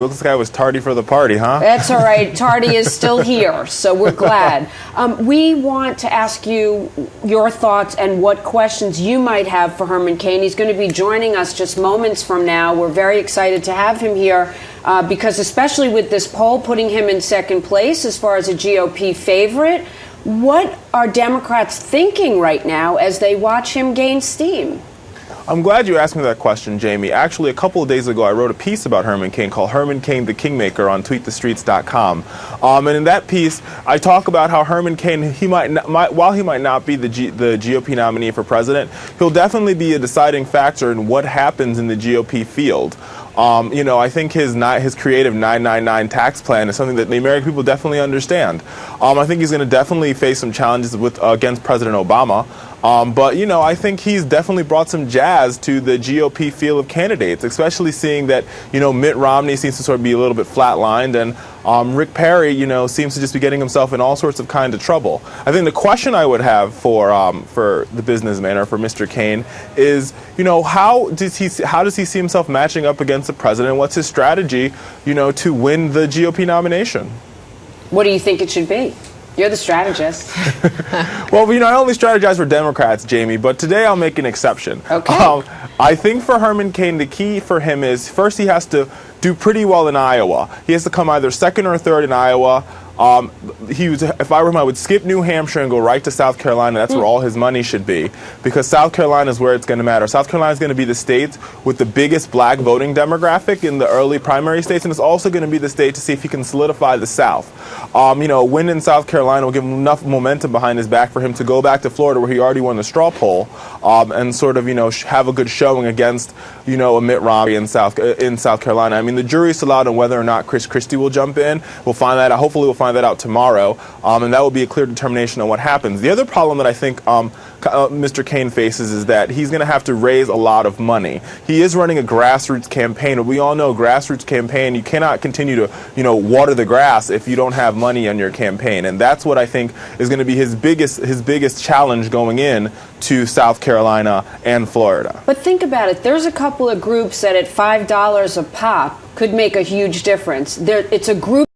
Looks like I was tardy for the party, huh? That's all right. Tardy is still here, so we're glad. We want to ask you your thoughts and what questions you might have for Herman Cain. He's going to be joining us just moments from now. We're very excited to have him here because especially with this poll putting him in second place as far as a GOP favorite, what are Democrats thinking right now as they watch him gain steam? I'm glad you asked me that question, Jamie. Actually, a couple of days ago, I wrote a piece about Herman Cain called Herman Cain the Kingmaker on tweetthestreets.com. And in that piece, I talk about how Herman Cain, while he might not be the GOP nominee for president, he'll definitely be a deciding factor in what happens in the GOP field. I think his creative 999 tax plan is something that the American people definitely understand. I think he's going to definitely face some challenges against President Obama. But I think he's definitely brought some jazz to the GOP field of candidates, especially seeing that, Mitt Romney seems to sort of be a little bit flatlined, and Rick Perry, seems to just be getting himself in all sorts of kind of trouble. I think the question I would have for the businessman or for Mr. Cain is, how does he see himself matching up against the president? What's his strategy, to win the GOP nomination? What do you think it should be? You're the strategist. Well, I only strategize for Democrats, Jamie, but today I'll make an exception. Okay. I think for Herman Cain, the key for him is, first, he has to do pretty well in Iowa. He has to come either second or third in Iowa. If I were him, I would skip New Hampshire and go right to South Carolina. That's where all his money should be, because South Carolina is where it's going to matter. South Carolina is going to be the state with the biggest black voting demographic in the early primary states, and it's also going to be the state to see if he can solidify the South. A win in South Carolina will give him enough momentum behind his back for him to go back to Florida, where he already won the straw poll, and sort of have a good showing against a Mitt Romney in South Carolina. I mean, the jury's still out on whether or not Chris Christie will jump in. We'll find that out. Hopefully, we'll find that out tomorrow, and that will be a clear determination on what happens. The other problem that I think Mr. Cain faces is that he's going to have to raise a lot of money. He is running a grassroots campaign, but we all know grassroots campaign, you cannot continue to water the grass if you don't have money on your campaign, and that's what I think is going to be his biggest challenge going in to South Carolina and Florida. But think about it. There's a couple of groups that at $5 a pop could make a huge difference. It's a group